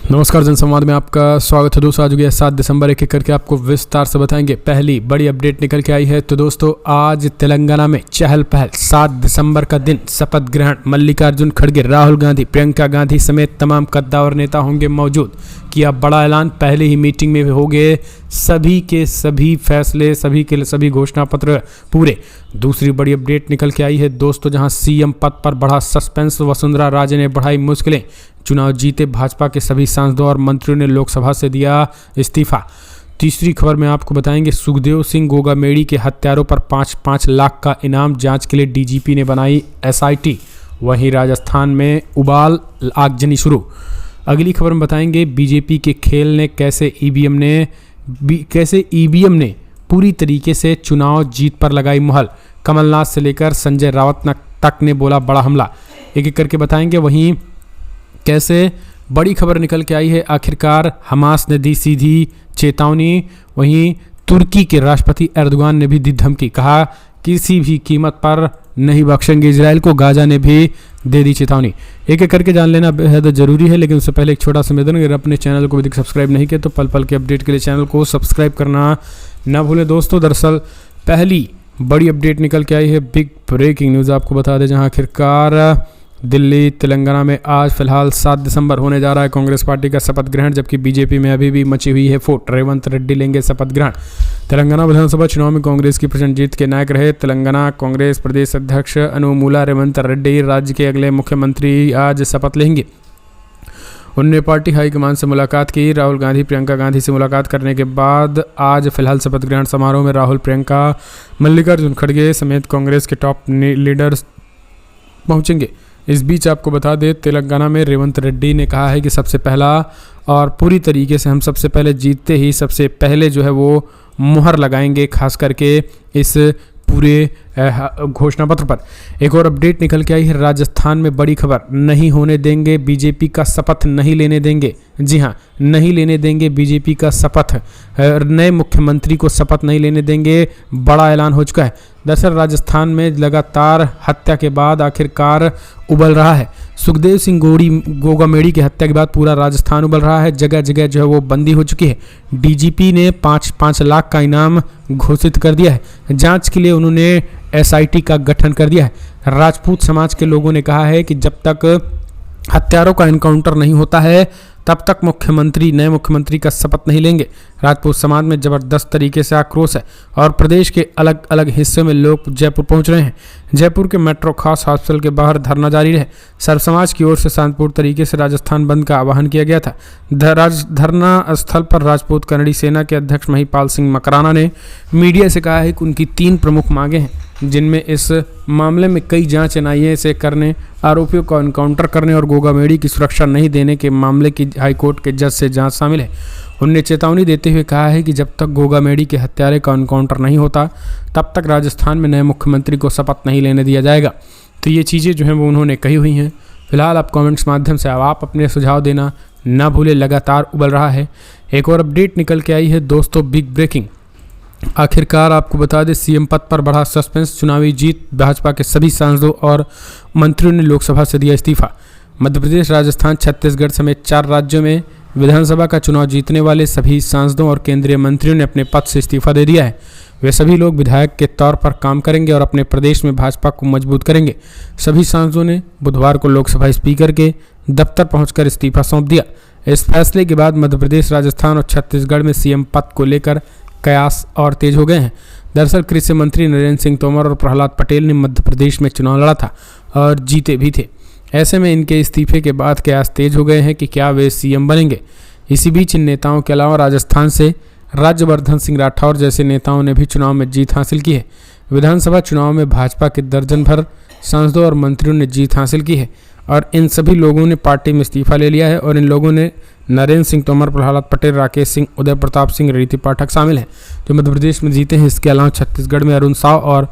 नमस्कार, जनसंवाद में आपका स्वागत है दोस्तों। आज हो गया 7 दिसंबर। एक एक करके आपको विस्तार से बताएंगे। पहली बड़ी अपडेट निकल के आई है तो दोस्तों आज तेलंगाना में चहल पहल। 7 दिसंबर का दिन शपथ ग्रहण। मल्लिकार्जुन खड़गे, राहुल गांधी, प्रियंका गांधी समेत तमाम कद्दावर नेता होंगे मौजूद। किया बड़ा ऐलान, पहले ही मीटिंग में हो गए सभी के सभी फैसले, सभी के सभी घोषणा पत्र पूरे। दूसरी बड़ी अपडेट निकल के आई है दोस्तों, जहां सीएम पद पर बढ़ा सस्पेंस। वसुंधरा राजे ने बढ़ाई मुश्किलें। चुनाव जीते भाजपा के सभी सांसदों और मंत्रियों ने लोकसभा से दिया इस्तीफा। तीसरी खबर में आपको बताएंगे, सुखदेव सिंह गोगामेड़ी के हत्यारों पर 5-5 लाख का इनाम। जांच के लिए डीजीपी ने बनाई एसआईटी। वहीं राजस्थान में उबाल आगजनी शुरू। अगली खबर में बताएंगे, बीजेपी के खेल ने कैसे ईवीएम ने पूरी तरीके से चुनाव जीत पर लगाई मुहर। कमलनाथ से लेकर संजय रावत तक ने बोला बड़ा हमला। एक एक करके बताएंगे। वहीं कैसे बड़ी खबर निकल के आई है, आखिरकार हमास ने दी सीधी चेतावनी। वहीं तुर्की के राष्ट्रपति एर्दोगान ने भी दी धमकी, कहा किसी भी कीमत पर नहीं बख्शेंगे इजराइल को। गाजा ने भी दे दी चेतावनी। एक एक करके जान लेना बेहद जरूरी है, लेकिन उससे पहले एक छोटा सा निवेदन, अगर अपने चैनल को अभी तक सब्सक्राइब नहीं किया तो पल पल के अपडेट के लिए चैनल को सब्सक्राइब करना ना भूलें दोस्तों। दरअसल पहली बड़ी अपडेट निकल के आई है, बिग ब्रेकिंग न्यूज़ आपको बता दें, जहां आखिरकार दिल्ली तेलंगाना में आज फिलहाल 7 दिसंबर होने जा रहा है कांग्रेस पार्टी का शपथ ग्रहण, जबकि बीजेपी में अभी भी मची हुई है फूट। रेवंत रेड्डी लेंगे शपथ ग्रहण। तेलंगाना विधानसभा चुनाव में कांग्रेस की प्रचंड जीत के नायक रहे तेलंगाना कांग्रेस प्रदेश अध्यक्ष अनुमूला रेवंत रेड्डी राज्य के अगले मुख्यमंत्री आज शपथ लेंगे। उन्होंने पार्टी हाईकमान से मुलाकात की। राहुल गांधी, प्रियंका गांधी से मुलाकात करने के बाद आज फिलहाल शपथ ग्रहण समारोह में राहुल, प्रियंका, मल्लिकार्जुन खड़गे समेत कांग्रेस के टॉप लीडर्स पहुंचेंगे। इस बीच आपको बता दें, तेलंगाना में रेवंत रेड्डी ने कहा है कि सबसे पहला और पूरी तरीके से हम सबसे पहले जीतते ही सबसे पहले जो है वो मुहर लगाएंगे, खास करके इस पूरे घोषणा पत्र पर। एक और अपडेट निकल के आई है, राजस्थान में बड़ी खबर, नहीं होने देंगे बीजेपी का शपथ, नहीं लेने देंगे। जी हां, नहीं लेने देंगे बीजेपी का शपथ। नए मुख्यमंत्री को शपथ नहीं लेने देंगे, बड़ा ऐलान हो चुका है। दरअसल राजस्थान में लगातार हत्या के बाद आखिरकार उबल रहा है। सुखदेव सिंह गोगामेड़ी की हत्या के बाद पूरा राजस्थान उबल रहा है। जगह जगह जो है वो बंदी हो चुकी है। डीजीपी ने 5-5 लाख का इनाम घोषित कर दिया है। जांच के लिए उन्होंने एसआईटी का गठन कर दिया है। राजपूत समाज के लोगों ने कहा है कि जब तक हत्यारों का एनकाउंटर नहीं होता है तब तक नए मुख्यमंत्री का शपथ नहीं लेंगे। राजपूत समाज में जबरदस्त तरीके से आक्रोश है और प्रदेश के अलग अलग हिस्सों में लोग जयपुर पहुंच रहे हैं। जयपुर के मेट्रो खास हॉस्पिटल के बाहर धरना जारी रहे। सर्व समाज की ओर से शांतिपूर्ण तरीके से राजस्थान बंद का आह्वान किया गया था। धरना स्थल पर राजपूत कन्नड़ी सेना के अध्यक्ष महिपाल सिंह मकराना ने मीडिया से कहा है कि उनकी 3 प्रमुख मांगे हैं, जिनमें इस मामले में कई जांच एनआईए से करने, आरोपियों को एनकाउंटर करने और गोगामेड़ी की सुरक्षा नहीं देने के मामले की हाईकोर्ट के जज से जांच शामिल है। उन्होंने चेतावनी देते हुए कहा है कि जब तक गोगामेड़ी के हत्यारे का एनकाउंटर नहीं होता तब तक राजस्थान में नए मुख्यमंत्री को शपथ नहीं लेने दिया जाएगा। तो ये चीज़ें जो हैं वो उन्होंने कही हुई हैं। फिलहाल आप कमेंट्स माध्यम से आप अपने सुझाव देना ना भूलें, लगातार उबल रहा है। एक और अपडेट निकल के आई है दोस्तों, बिग ब्रेकिंग। आखिरकार आपको बता दें, सीएम पद पर बढ़ा सस्पेंस। चुनावी जीत, भाजपा के सभी सांसदों और मंत्रियों ने लोकसभा से दिया इस्तीफा। मध्य प्रदेश, राजस्थान, छत्तीसगढ़ समेत 4 राज्यों में विधानसभा का चुनाव जीतने वाले सभी सांसदों और केंद्रीय मंत्रियों ने अपने पद से इस्तीफा दे दिया है। वे सभी लोग विधायक के तौर पर काम करेंगे और अपने प्रदेश में भाजपा को मजबूत करेंगे। सभी सांसदों ने बुधवार को लोकसभा स्पीकर के दफ्तर पहुंचकर इस्तीफा सौंप दिया। इस फैसले के बाद मध्य प्रदेश, राजस्थान और छत्तीसगढ़ में सीएम पद को लेकर कयास और तेज हो गए हैं। दरअसल कृषि मंत्री नरेंद्र सिंह तोमर और प्रहलाद पटेल ने मध्य प्रदेश में चुनाव लड़ा था और जीते भी थे। ऐसे में इनके इस्तीफे के बाद कयास तेज हो गए हैं कि क्या वे सीएम बनेंगे। इसी बीच इन नेताओं के अलावा राजस्थान से राज्यवर्धन सिंह राठौर जैसे नेताओं ने भी चुनाव में जीत हासिल की है। विधानसभा चुनाव में भाजपा के दर्जन भर सांसदों और मंत्रियों ने जीत हासिल की है और इन सभी लोगों ने पार्टी में इस्तीफा ले लिया है। और इन लोगों ने नरेंद्र सिंह तोमर, प्रहलाद पटेल, राकेश सिंह, उदय प्रताप सिंह, रीति पाठक शामिल हैं, जो मध्य प्रदेश में जीते हैं। इसके अलावा छत्तीसगढ़ में अरुण साव और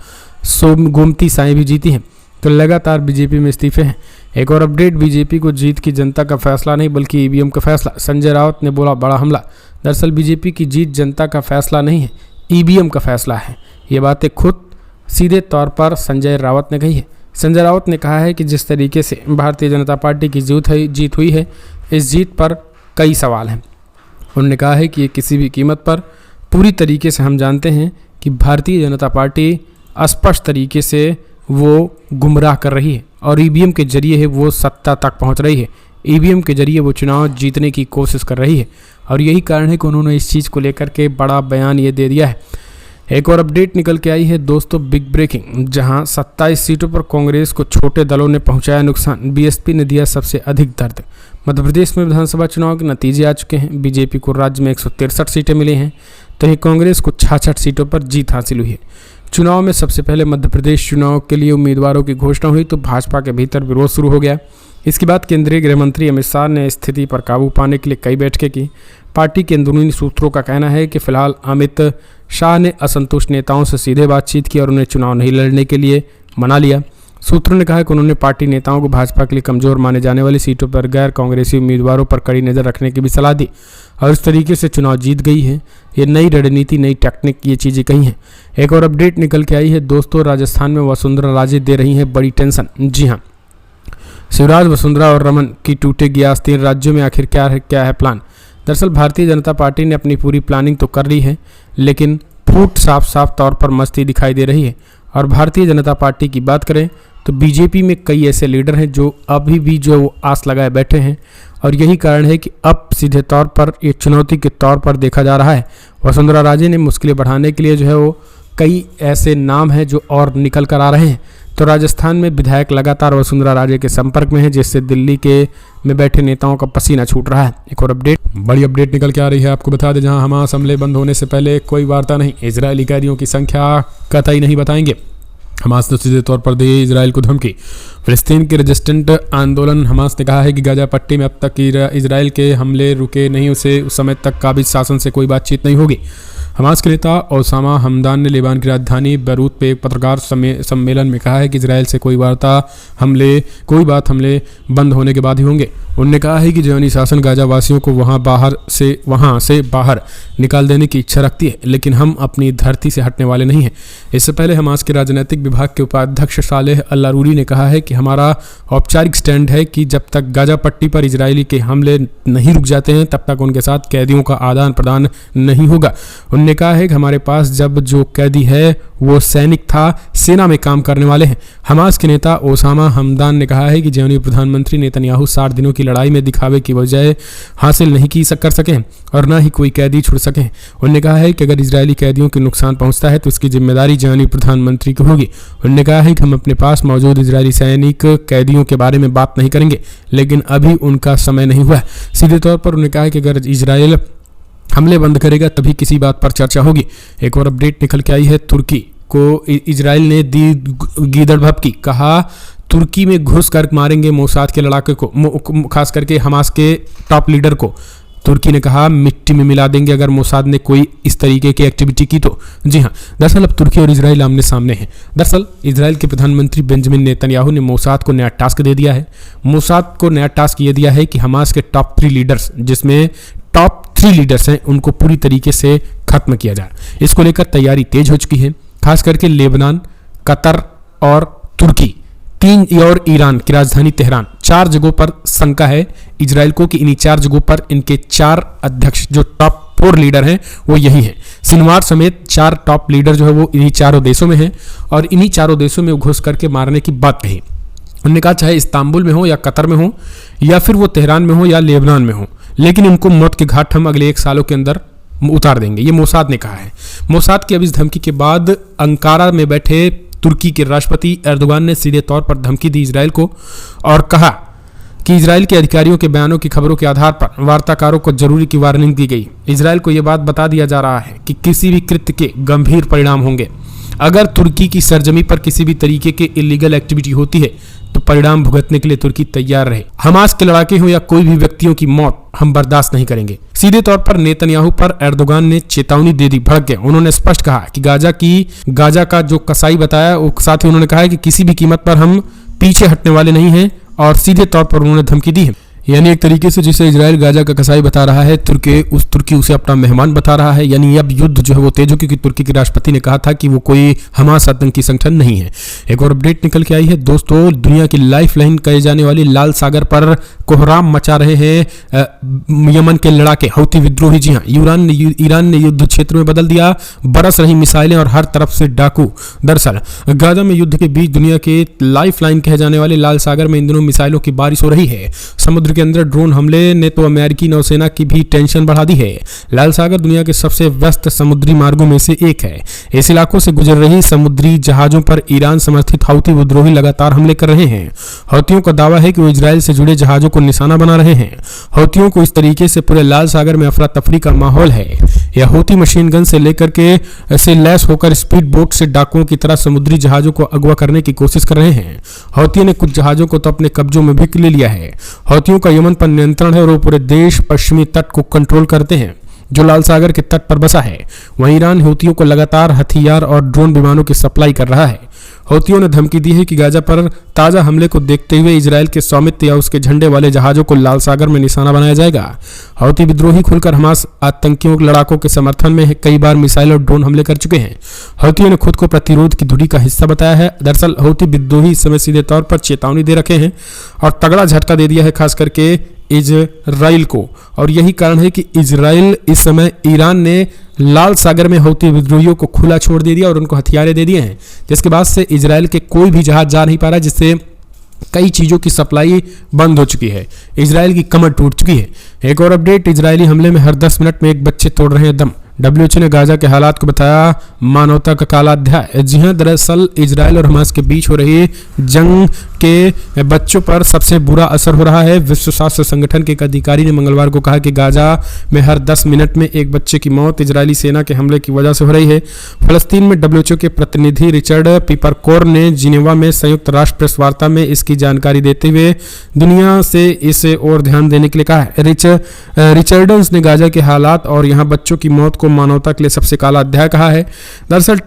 गोमती साई भी जीती हैं। तो लगातार बीजेपी में इस्तीफे हैं। एक और अपडेट, बीजेपी को जीत की जनता का फैसला नहीं बल्कि ईवीएम का फैसला। संजय रावत ने बोला बड़ा हमला। दरअसल बीजेपी की जीत जनता का फैसला नहीं है, ईवीएम का फैसला है। ये बातें खुद सीधे तौर पर संजय रावत ने कही है। संजय रावत ने कहा है कि जिस तरीके से भारतीय जनता पार्टी की जीत हुई है, इस जीत पर कई सवाल हैं। उन्होंने कहा है कि ये किसी भी कीमत पर पूरी तरीके से हम जानते हैं कि भारतीय जनता पार्टी स्पष्ट तरीके से वो गुमराह कर रही है और ईवीएम के जरिए है वो सत्ता तक पहुंच रही है। ईवीएम के जरिए वो चुनाव जीतने की कोशिश कर रही है और यही कारण है कि उन्होंने इस चीज़ को लेकर के बड़ा बयान ये दे दिया है। एक और अपडेट निकल के आई है दोस्तों, बिग ब्रेकिंग, जहां 27 सीटों पर कांग्रेस को छोटे दलों ने पहुंचाया नुकसान, बीएसपी ने दिया सबसे अधिक दर्द। मध्य प्रदेश में विधानसभा चुनाव के नतीजे आ चुके हैं। बीजेपी को राज्य में 163 सीटें मिली हैं, तो ये कांग्रेस को 66 सीटों पर जीत हासिल हुई है। चुनाव में सबसे पहले मध्य प्रदेश चुनाव के लिए उम्मीदवारों की घोषणा हुई तो भाजपा के भीतर विरोध शुरू हो गया। इसके बाद केंद्रीय गृह मंत्री अमित शाह ने स्थिति पर काबू पाने के लिए कई बैठकें की। पार्टी के अंदरूनी सूत्रों का कहना है कि फिलहाल अमित शाह ने असंतुष्ट नेताओं से सीधे बातचीत की और उन्हें चुनाव नहीं लड़ने के लिए मना लिया। सूत्रों ने कहा कि उन्होंने पार्टी नेताओं को भाजपा के लिए कमजोर माने जाने वाली सीटों पर गैर कांग्रेसी उम्मीदवारों पर कड़ी नज़र रखने की भी सलाह दी और इस तरीके से चुनाव जीत गई है। ये नई रणनीति, नई टेक्निक, ये चीज़ें कही हैं। एक और अपडेट निकल के आई है दोस्तों, राजस्थान में वसुंधरा राजे दे रही हैं बड़ी टेंशन। जी हाँ, शिवराज, वसुंधरा और रमन की टूटेगी आज 3 राज्यों में। आखिर क्या है प्लान? दरअसल भारतीय जनता पार्टी ने अपनी पूरी प्लानिंग तो कर ली है, लेकिन फूट साफ तौर पर मस्ती दिखाई दे रही है। और भारतीय जनता पार्टी की बात करें तो बीजेपी में कई ऐसे लीडर हैं जो अभी भी जो आस लगाए बैठे हैं और यही कारण है कि अब सीधे तौर पर ये चुनौती के तौर पर देखा जा रहा है। वसुंधरा राजे ने मुश्किलें बढ़ाने के लिए जो है वो कई ऐसे नाम हैं जो और निकल कर आ रहे हैं। तो राजस्थान में विधायक लगातार वसुंधरा राजे के संपर्क में हैं, जिससे दिल्ली में बैठे नेताओं का पसीना छूट रहा है। एक और बड़ी अपडेट निकल के आ रही है, आपको बता दें, जहां हमास हमले बंद होने से पहले कोई वार्ता नहीं, इजरायली कैदियों की संख्या कतई नहीं बताएंगे। हमास ने सीधे तौर पर दी इजराइल को धमकी। फिलिस्तीन के रेजिस्टेंट आंदोलन हमास ने कहा है कि गाजा पट्टी में अब तक इजराइल के हमले रुके नहीं, उसे उस समय तक काबिज शासन से कोई बातचीत नहीं होगी। हमास के नेता ओसामा हमदान ने लेबान की राजधानी बैरूत पे एक पत्रकार सम्मेलन में कहा है कि इजराइल से कोई बात हमले बंद होने के बाद ही होंगे। उन्होंने कहा है कि ज़ियोनी शासन गाजा वासियों को वहां से बाहर निकाल देने की इच्छा रखती है, लेकिन हम अपनी धरती से हटने वाले नहीं हैं। इससे पहले हमास के राजनीतिक विभाग के उपाध्यक्ष सालेह अल-अरूरी ने कहा है कि हमारा औपचारिक स्टैंड है कि जब तक गाजा पट्टी पर इजरायली के हमले नहीं रुक जाते हैं तब तक उनके साथ कैदियों का आदान प्रदान नहीं होगा। उन्होंने कहा है कि हमारे पास जब जो कैदी है वो सैनिक था, सेना में काम करने वाले हैं। हमास के नेता ओसामा हमदान ने कहा है कि ज़ियोनी प्रधानमंत्री नेतन्याहू 60 दिनों की लड़ाई में दिखावे की वजह हासिल नहीं कर सके और न ही कोई कैदी छुड़ सके। उन्होंने कहा है कि अगर इजरायली कैदियों को नुकसान पहुंचता है तो इसकी जिम्मेदारी ज़ियोनी प्रधानमंत्री की होगी। उन्होंने कहा है कि हम अपने पास मौजूद इजरायली सैनिक कैदियों के बारे में बात नहीं करेंगे, लेकिन अभी उनका समय नहीं हुआ है। सीधे तौर पर उन्होंने कहा है कि अगर इजराइल हमले बंद करेगा तभी किसी बात पर चर्चा होगी। एक और अपडेट निकल के आई है, तुर्की को इजराइल ने दी गीदड़ भभकी, कहा तुर्की में घुस कर मारेंगे मोसाद के लड़ाके को, खास करके हमास के टॉप लीडर को। तुर्की ने कहा मिट्टी में मिला देंगे अगर मोसाद ने कोई इस तरीके की एक्टिविटी की तो। जी हाँ, दरअसल अब तुर्की और इजराइल आमने सामने हैं। दरअसल इजराइल के प्रधानमंत्री बेंजामिन नेतन्याहू ने मोसाद को नया टास्क दे दिया है। मोसाद को नया टास्क ये दिया है कि हमास के टॉप 3 लीडर्स, जिसमें टॉप 3 लीडर्स हैं, उनको पूरी तरीके से खत्म किया जाए। इसको लेकर तैयारी तेज हो चुकी है। खास करके लेबनान, कतर और तुर्की, 3 और ईरान की राजधानी तेहरान, 4 जगहों पर शंका है इजराइल को कि इन्हीं 4 जगहों पर इनके 4 अध्यक्ष जो टॉप 4 लीडर हैं वो यही हैं। सिनवार समेत 4 टॉप लीडर जो है वो इन्हीं चारों देशों में हैं और इन्हीं चारों देशों में घुस करके मारने की बात कही। उन्होंने कहा चाहे इस्तांबुल में हो या कतर में हो या फिर वो तेहरान में हो या लेबनान में हो, लेकिन इनको मौत के घाट हम अगले 1 सालों के अंदर उतार देंगे, ये मोसाद ने कहा है। मोसाद की अब इस धमकी के बाद अंकारा में बैठे तुर्की के राष्ट्रपति एर्दोगान ने सीधे तौर पर धमकी दी इजराइल को और कहा कि इजराइल के अधिकारियों के बयानों की खबरों के आधार पर वार्ताकारों को जरूरी की वार्निंग दी गई। इजराइल को यह बात बता दिया जा रहा है कि किसी भी कृत्य के गंभीर परिणाम होंगे। अगर तुर्की की सरजमी पर किसी भी तरीके की इलीगल एक्टिविटी होती है तो परिणाम भुगतने के लिए तुर्की तैयार रहे। हमास के लड़ाके हो या कोई भी व्यक्तियों की मौत हम बर्दाश्त नहीं करेंगे। सीधे तौर पर नेतन्याहू पर एर्दोगान ने चेतावनी दे दी, भड़क गए। उन्होंने स्पष्ट कहा कि गाजा का जो कसाई बताया, वो साथ ही उन्होंने कहा है कि किसी भी कीमत पर हम पीछे हटने वाले नहीं हैं और सीधे तौर पर उन्होंने धमकी दी है। यानी एक तरीके से जिसे इजराइल गाजा का कसाई बता रहा है, तुर्की उसे अपना मेहमान बता रहा है। यानी अब युद्ध जो है वो तेज हो, क्योंकि तुर्की के राष्ट्रपति ने कहा था कि वो कोई हमास आतंकी संगठन नहीं है। एक और अपडेट निकल के आई है दोस्तों, दुनिया की लाइफ लाइन कहे जाने वाली लाल सागर पर कोहराम मचा रहे हैं यमन के लड़ाके हौती विद्रोही। जी हाँ, ईरान ने युद्ध क्षेत्र में बदल दिया, बरस रही मिसाइलें और हर तरफ से डाकू। दरअसल गाजा में युद्ध के बीच दुनिया के लाइफ लाइन कहे जाने वाले लाल सागर में इन दिनों मिसाइलों की बारिश हो रही है। समुद्र के अंदर ड्रोन हमले ने तो अमेरिकी नौसेना की भी टेंशन बढ़ा दी है। लाल सागर दुनिया के सबसे व्यस्त समुद्री मार्गों में से एक है। इस इलाकों से गुजर रही समुद्री जहाजों पर ईरान समर्थित हौती विद्रोही लगातार हमले कर रहे हैं। हौतियों का दावा है कि वो इजराइल से जुड़े जहाजों को निशाना बना रहे हैं। हौतियों को इस तरीके से पूरे लाल सागर में अफरा तफरी का माहौल है। यह हौती मशीन गन से लेकर के से लैस होकर स्पीड बोट से डाकुओं की तरह समुद्री जहाजों को अगवा करने की कोशिश कर रहे हैं। हौतियों ने कुछ जहाजों को तो अपने कब्जों में भी ले लिया है। हौतियों का यमन पर नियंत्रण है और वो पूरे देश पश्चिमी तट को कंट्रोल करते हैं जो लाल सागर के तट पर बसा है। वहीं ईरान हौतियों को लगातार हथियार और ड्रोन विमानों की सप्लाई कर रहा है। हौतियों ने धमकी दी है कि गाजा पर ताजा हमले को देखते हुए इजराइल के स्वामित्व या उसके झंडे वाले जहाजों को लाल सागर में निशाना बनाया जाएगा। हौती विद्रोही खुलकर हमास आतंकियों लड़ाकों के समर्थन में कई बार मिसाइल और ड्रोन हमले कर चुके हैं। हौतियों ने खुद को प्रतिरोध की धुरी का हिस्सा बताया है। दरअसल हौती विद्रोही इस समय सीधे तौर पर चेतावनी दे रखे हैं और तगड़ा झटका दे दिया है खास करके इजराइल को। और यही कारण है कि इजराइल इस समय ईरान ने लाल सागर में हौती विद्रोहियों को खुला छोड़ दे दिया और उनको हथियारें दे दिए हैं, जिसके बाद से इजराइल के कोई भी जहाज जा नहीं पा रहा, जिससे कई चीज़ों की सप्लाई बंद हो चुकी है। इजराइल की कमर टूट चुकी है। एक और अपडेट, इजरायली हमले में हर 10 मिनट में एक बच्चे तोड़ रहे हैं दम। WHO ने गाजा के हालात को बताया मानवता का काला अध्याय। जी हां, दरअसल इजराइल और हमास के बीच हो रही जंग के बच्चों पर सबसे बुरा असर हो रहा है। विश्व स्वास्थ्य संगठन के एक अधिकारी ने मंगलवार को कहा कि गाजा में हर 10 मिनट में एक बच्चे की मौत इजरायली सेना के हमले की वजह से हो रही है। फलस्तीन में WHO के प्रतिनिधि रिचर्ड पीपरकोर ने जिनेवा में संयुक्त राष्ट्र प्रेस वार्ता में इसकी जानकारी देते हुए दुनिया से इसे और ध्यान देने के लिए कहा है। रिचर्डन्स ने गाजा के हालात और यहाँ बच्चों की मौत को मानवता के लिए सबसे काला अध्याय कहा है। दरअसल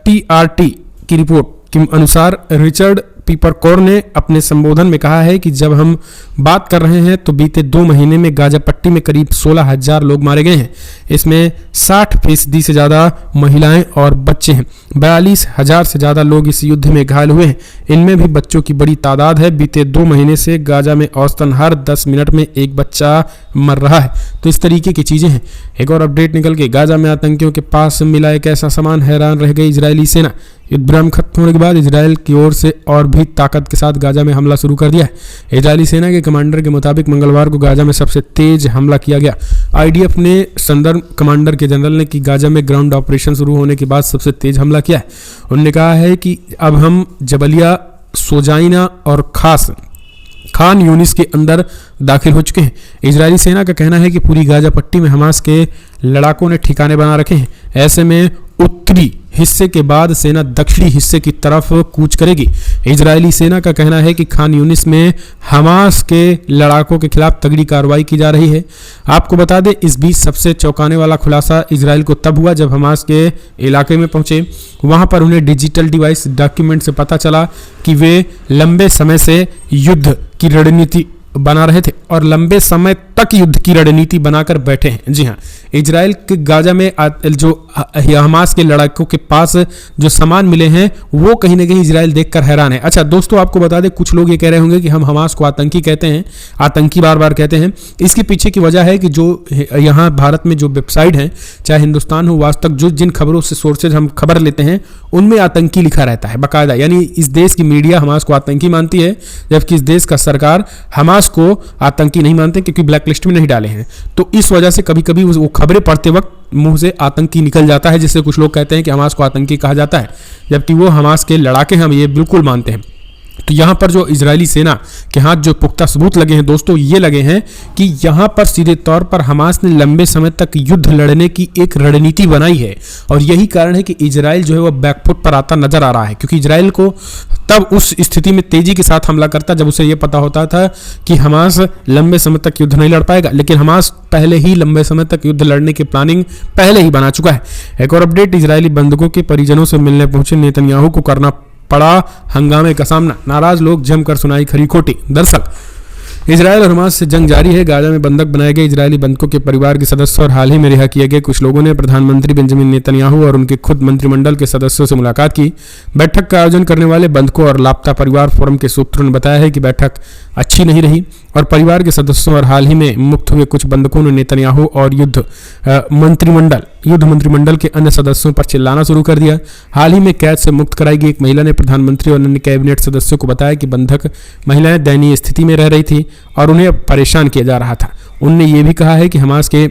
TRT की रिपोर्ट के अनुसार रिचर्ड पीपरकोर ने अपने संबोधन में कहा है कि जब हम बात कर रहे हैं तो बीते 2 महीने में गाजा पट्टी में करीब 16,000 लोग मारे गए हैं। इसमें 60% से ज़्यादा महिलाएं और बच्चे हैं। 42,000 से ज़्यादा लोग इस युद्ध में घायल हुए हैं। इनमें भी बच्चों की बड़ी तादाद है। बीते 2 महीने से गाजा में औसतन हर 10 मिनट में एक बच्चा मर रहा है। तो इस तरीके की चीज़ें हैं। एक और अपडेट निकल के, गाजा में आतंकियों के पास मिला एक ऐसा सामान, हैरान रह गई इजरायली सेना। युद्ध विराम खत्म होने के बाद इजराइल की ओर से और भी ताकत के साथ गाजा में हमला शुरू कर दिया है। इजरायली सेना के कमांडर के मुताबिक मंगलवार को गाजा में सबसे तेज हमला किया गया। IDF ने संदर्भ कमांडर के जनरल ने कि गाजा में ग्राउंड ऑपरेशन शुरू होने के बाद सबसे तेज हमला किया है। उन्होंने कहा है कि अब हम जबलिया, सोजाइना और खान यूनिस के अंदर दाखिल हो चुके हैं। इजरायली सेना का कहना है कि पूरी गाजा पट्टी में हमास के लड़ाकों ने ठिकाने बना रखे हैं। ऐसे में उत्तरी हिस्से के बाद सेना दक्षिणी हिस्से की तरफ कूच करेगी। इजरायली सेना का कहना है कि खान यूनिस में हमास के लड़ाकों के खिलाफ तगड़ी कार्रवाई की जा रही है। आपको बता दें, इस बीच सबसे चौंकाने वाला खुलासा इजराइल को तब हुआ जब हमास के इलाके में पहुंचे। वहां पर उन्हें डिजिटल डिवाइस डॉक्यूमेंट से पता चला कि वे लंबे समय से युद्ध की रणनीति बना रहे थे और लंबे समय तक युद्ध की रणनीति बनाकर बैठे हैं। जी हाँ, इजराइल के गाजा में जो हमास के लड़ाकों के पास जो सामान मिले हैं वो कहीं ना कहीं इजराइल देखकर हैरान है। अच्छा दोस्तों, आपको बता दें, कुछ लोग ये कह रहे होंगे कि हम हमास को आतंकी कहते हैं, आतंकी बार बार कहते हैं। इसके पीछे की वजह है कि जो यहाँ भारत में जो वेबसाइट हैं, चाहे हिंदुस्तान हो, आज तक जो जिन खबरों से सोर्सेज हम खबर लेते हैं उनमें आतंकी लिखा रहता है बाकायदा। यानी इस देश की मीडिया हमास को आतंकी मानती है, जबकि इस देश का सरकार हमास को आतंकी नहीं मानते क्योंकि ब्लैक लिस्ट में नहीं डाले हैं। तो इस वजह से कभी कभी वो खबरें पढ़ते वक्त मुंह से आतंकी निकल जाता है, जिससे कुछ लोग कहते हैं कि हमास को आतंकी कहा जाता है, जबकि वो हमास के लड़ाके हम ये बिल्कुल मानते हैं। तो यहाँ पर जो इजरायली सेना के हाथ जो पुख्ता सबूत लगे हैं दोस्तों, ये लगे हैं कि यहाँ पर सीधे तौर पर हमास ने लंबे समय तक युद्ध लड़ने की एक रणनीति बनाई है और यही कारण है कि इजराइल जो है वो बैकफुट पर आता नजर आ रहा है। क्योंकि इजराइल को तब उस स्थिति में तेजी के साथ हमला करता जब उसे ये पता होता था कि हमास लंबे समय तक युद्ध नहीं लड़ पाएगा, लेकिन हमास पहले ही लंबे समय तक युद्ध लड़ने की प्लानिंग पहले ही बना चुका है। एक और अपडेट, इजरायली बंधकों के परिजनों से मिलने पहुंचे नेतन्याहू को करना पड़ा हंगामे का सामना। नाराज लोग जमकर सुनाई खरी खोटी। दरअसल इजरायल और हमास से जंग जारी है। गाजा में बंधक बनाए गए इजरायली बंधकों के परिवार के सदस्य और हाल ही में रिहा किए गए कुछ लोगों ने प्रधानमंत्री बेंजामिन नेतन्याहू और उनके खुद मंत्रिमंडल के सदस्यों से मुलाकात की। बैठक का आयोजन करने वाले बंधकों और लापता परिवार फोरम के सूत्रों ने बताया है कि बैठक अच्छी नहीं रही और परिवार के सदस्यों और हाल ही में मुक्त हुए कुछ बंधकों ने नेतन्याहू और युद्ध मंत्रिमंडल के अन्य सदस्यों पर चिल्लाना शुरू कर दिया। हाल ही में कैद से मुक्त कराई गई एक महिला ने प्रधानमंत्री और अन्य कैबिनेट सदस्यों को बताया कि बंधक महिलाएं दयनीय स्थिति में रह रही थी और उन्हें परेशान किया जा रहा था। उनने ये भी कहा है कि हमास के